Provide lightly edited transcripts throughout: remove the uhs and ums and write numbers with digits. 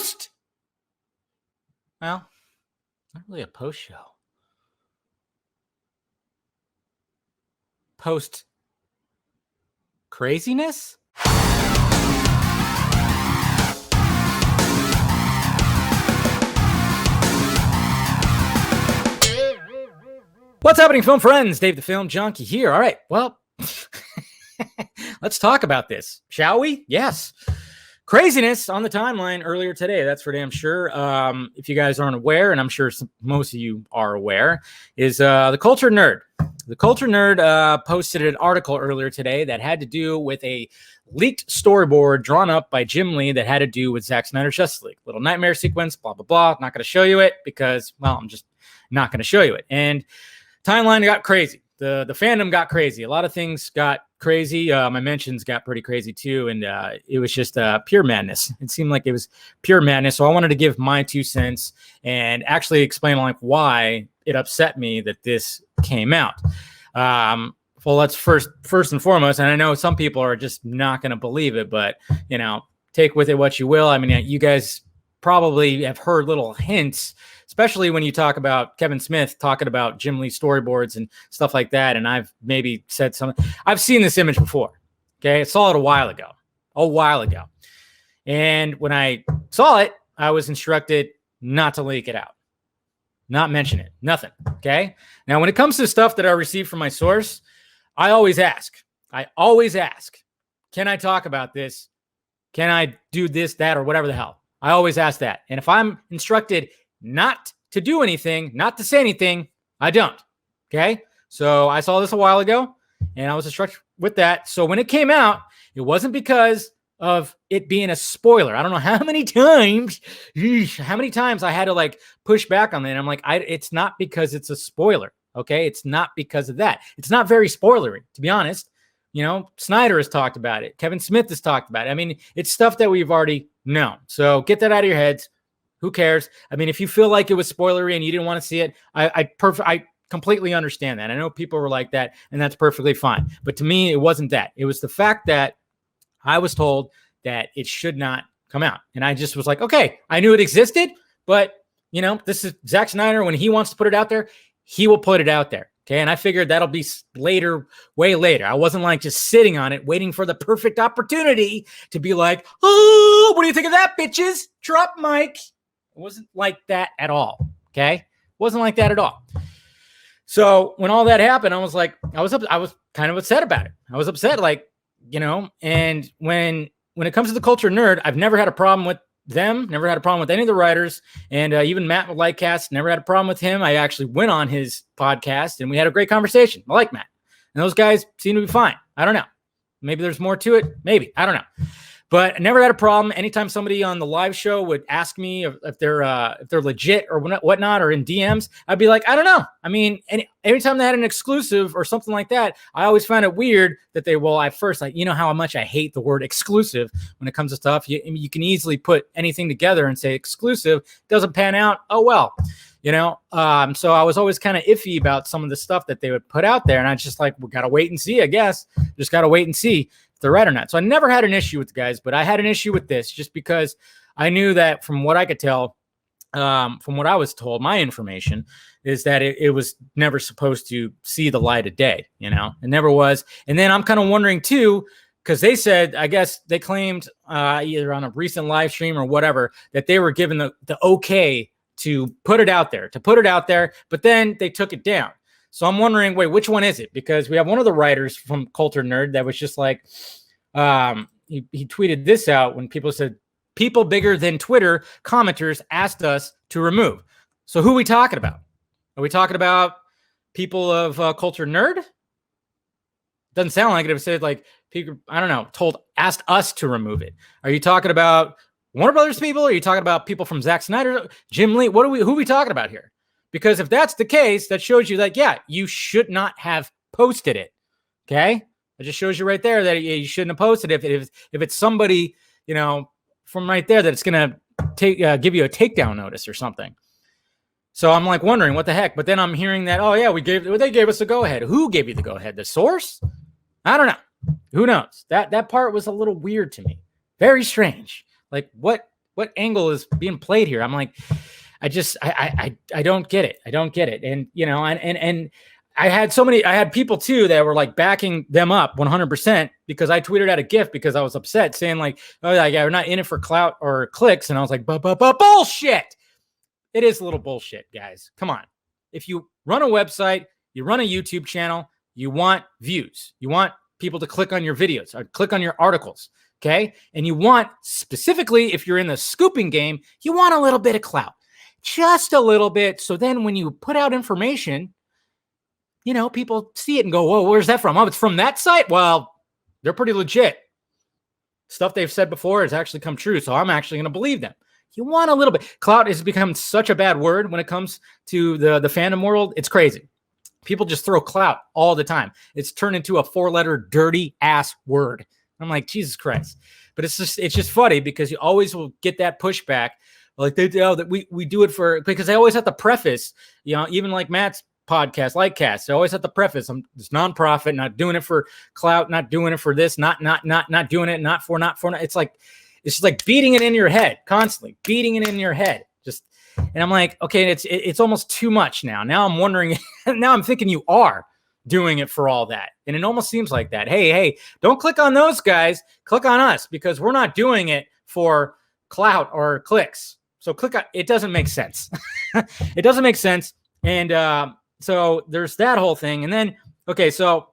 post. Well, not really a post show. Post craziness? What's happening, film friends? Dave the Film Junkie here. All right, well, let's talk about this, shall we? Yes. Craziness on the timeline earlier today, that's for damn sure. If you guys aren't aware, and I'm sure most of you are aware, is the Culture Nerd. The Culture Nerd posted an article earlier today that had to do with a leaked storyboard drawn up by Jim Lee that had to do with Zack Snyder's Justice League. Little nightmare sequence, blah, blah, blah. Not going to show you it because, well, I'm just not going to show you it. And timeline got crazy. The fandom got crazy. A lot of things got crazy. My mentions got pretty crazy too. And it was just pure madness. It seemed like it was pure madness. So I wanted to give my 2 cents and actually explain like why it upset me that this came out. Well, let's first and foremost, and I know some people are just not going to believe it, but, you know, take with it what you will. I mean, you guys probably have heard little hints, especially when you talk about Kevin Smith talking about Jim Lee storyboards and stuff like that. And I've maybe said something. I've seen this image before. Okay. I saw it a while ago. And when I saw it, I was instructed not to leak it out, not mention it, nothing. Okay. Now, when it comes to stuff that I receive from my source, I always ask, can I talk about this? Can I do this, that, or whatever the hell? I always ask that. And if I'm instructed not to do anything, not to say anything, I don't. Okay. So I saw this a while ago and I was instructed with that. So when it came out, it wasn't because of it being a spoiler. I don't know how many times I had to like push back on that. And I'm like, it's not because it's a spoiler. Okay. It's not because of that. It's not very spoilery, to be honest. You know, Snyder has talked about it. Kevin Smith has talked about it. I mean, it's stuff that we've already known. So get that out of your heads. Who cares? I mean, if you feel like it was spoilery and you didn't want to see it, I completely understand that. I know people were like that, and that's perfectly fine. But to me, it wasn't that. It was the fact that I was told that it should not come out. And I just was like, okay, I knew it existed, but, you know, this is Zack Snyder. When he wants to put it out there, he will put it out there. Okay. And I figured that'll be later, way later. I wasn't like just sitting on it, waiting for the perfect opportunity to be like, oh, what do you think of that, bitches? Drop mic. It wasn't like that at all. Okay. Wasn't like that at all. So when all that happened, I was like, I was kind of upset about it. I was upset, like, you know, and when it comes to the Culture Nerd, I've never had a problem with them, never had a problem with any of the writers, and even Matt with Lightcast, never had a problem with him. I actually went on his podcast and we had a great conversation. I like Matt, and those guys seem to be fine. I don't know. Maybe there's more to it. Maybe. I don't know. But I never had a problem. Anytime somebody on the live show would ask me if they're legit or whatnot, or in DMs, I'd be like, I don't know. I mean, every time they had an exclusive or something like that, I always found it weird that at first, like, you know how much I hate the word exclusive when it comes to stuff. You can easily put anything together and say exclusive. Doesn't pan out. Oh, well, you know. So I was always kind of iffy about some of the stuff that they would put out there. And I just like, we got to wait and see, I guess. Just got to wait and see if they're right or not. So I never had an issue with the guys, but I had an issue with this just because I knew that from what I could tell, from what I was told, my information is that it was never supposed to see the light of day. You know, it never was. And then I'm kind of wondering too, because they said, I guess they claimed either on a recent live stream or whatever, that they were given the okay to put it out there, but then they took it down. So I'm wondering, wait, which one is it? Because we have one of the writers from Culture Nerd that was just like, he tweeted this out when people said, people bigger than Twitter commenters asked us to remove. So who are we talking about? Are we talking about people of Culture Nerd? Doesn't sound like it. It said like, people, I don't know, asked us to remove it. Are you talking about Warner Brothers people? Are you talking about people from Zack Snyder, Jim Lee? Who are we talking about here? Because if that's the case, that shows you that, yeah, you should not have posted it. Okay. It just shows you right there that you shouldn't have posted it. If it's somebody, you know, from right there, that it's going to give you a takedown notice or something. So I'm like wondering what the heck, but then I'm hearing that, oh yeah, they gave us the go ahead. Who gave you the go ahead? The source? I don't know. Who knows? That part was a little weird to me. Very strange. Like what what angle is being played here? I'm like, I don't get it. I don't get it. And, you know, and I had people too that were like backing them up 100% because I tweeted out a GIF because I was upset saying like, oh yeah, we're not in it for clout or clicks. And I was like, but bullshit. It is a little bullshit, guys. Come on. If you run a website, you run a YouTube channel, you want views, you want people to click on your videos or click on your articles. Okay. And you want, specifically, if you're in the scooping game, you want a little bit of clout, just a little bit. So then when you put out information, you know, people see it and go, whoa, where's that from? Oh, it's from that site. Well, they're pretty legit. Stuff they've said before has actually come true. So I'm actually going to believe them. You want a little bit. Clout has become such a bad word when it comes to the fandom world. It's crazy. People just throw clout all the time. It's turned into a 4-letter dirty ass word. I'm like, Jesus Christ. But it's just funny because you always will get that pushback. Like they do that we do it for, because they always have to preface, you know, even like Matt's podcast, Lightcast, they always have to preface, I'm this nonprofit, not doing it for clout, not doing it for this, not doing it, not for. It's just like beating it in your head, constantly beating it in your head. And I'm like, okay, it's almost too much now. Now I'm wondering, now I'm thinking you are doing it for all that. And it almost seems like that. Hey, don't click on those guys. Click on us because we're not doing it for clout or clicks. So click on, it doesn't make sense. It doesn't make sense. And so there's that whole thing. And then, okay, so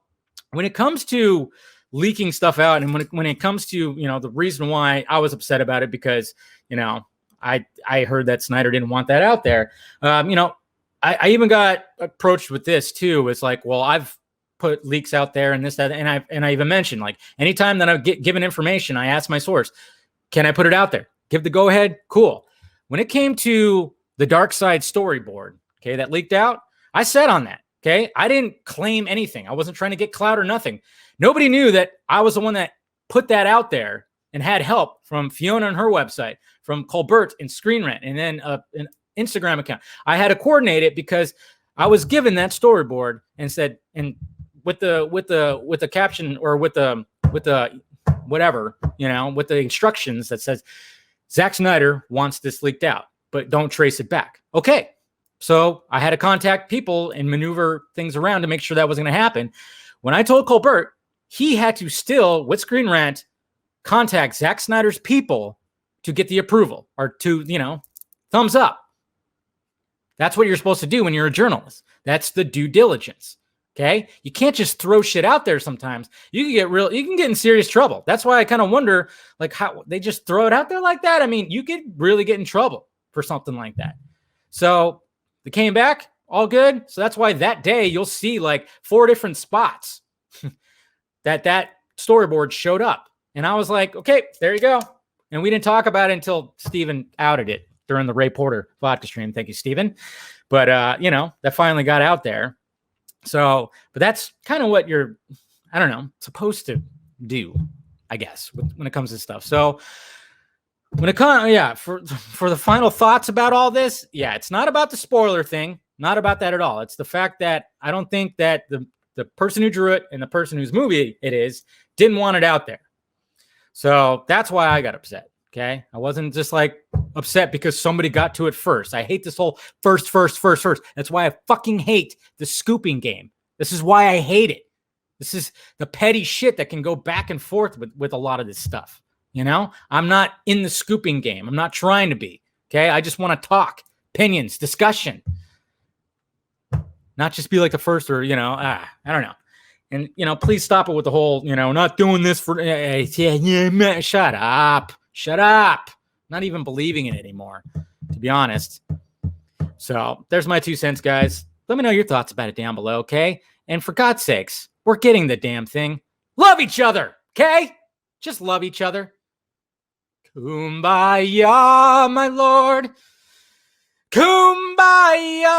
when it comes to leaking stuff out, and when it comes to, you know, the reason why I was upset about it, because, you know, I heard that Snyder didn't want that out there. You know, I even got approached with this too. It's like, well, I've put leaks out there and this, that, and I even mentioned, like, anytime that I get given information, I ask my source, can I put it out there? Give the go ahead. Cool. When it came to the Dark Side storyboard, okay, that leaked out, I said on that, okay, I didn't claim anything. I wasn't trying to get clout or nothing. Nobody knew that I was the one that put that out there and had help from Fiona on her website, from Colbert and Screen Rant, and then an Instagram account. I had to coordinate it because I was given that storyboard and said, and with the caption, or with the whatever, you know, with the instructions that says Zack Snyder wants this leaked out, but don't trace it back. Okay. So I had to contact people and maneuver things around to make sure that wasn't going to happen. When I told Colbert, he had to still, with Screen Rant, contact Zack Snyder's people to get the approval, or to, you know, thumbs up. That's what you're supposed to do when you're a journalist. That's the due diligence. Okay. You can't just throw shit out there. Sometimes you can get in serious trouble. That's why I kind of wonder, like, how they just throw it out there like that. I mean, you could really get in trouble for something like that. So they came back, all good. So that's why that day you'll see like 4 different spots that storyboard showed up. And I was like, okay, there you go. And we didn't talk about it until Steven outed it during the Ray Porter vodka stream. Thank you, Steven. But, you know, that finally got out there. So, but that's kind of what you're, I don't know, supposed to do, I guess, when it comes to stuff. So when it comes, yeah, for the final thoughts about all this, yeah, it's not about the spoiler thing, not about that at all. It's the fact that I don't think that the person who drew it and the person whose movie it is didn't want it out there. So that's why I got upset. Okay. I wasn't just like upset because somebody got to it first. I hate this whole first. That's why I fucking hate the scooping game. This is why I hate it. This is the petty shit that can go back and forth with a lot of this stuff. You know, I'm not in the scooping game. I'm not trying to be. Okay. I just want to talk, opinions, discussion, not just be like the first, or, you know, I don't know. And, you know, please stop it with the whole, you know, not doing this for, shut up. Shut up. Not even believing in it anymore, to be honest. So there's my 2 cents, guys. Let me know your thoughts about it down below, okay? And for God's sakes, we're getting the damn thing. Love each other, okay? Just love each other. Kumbaya, my lord. Kumbaya.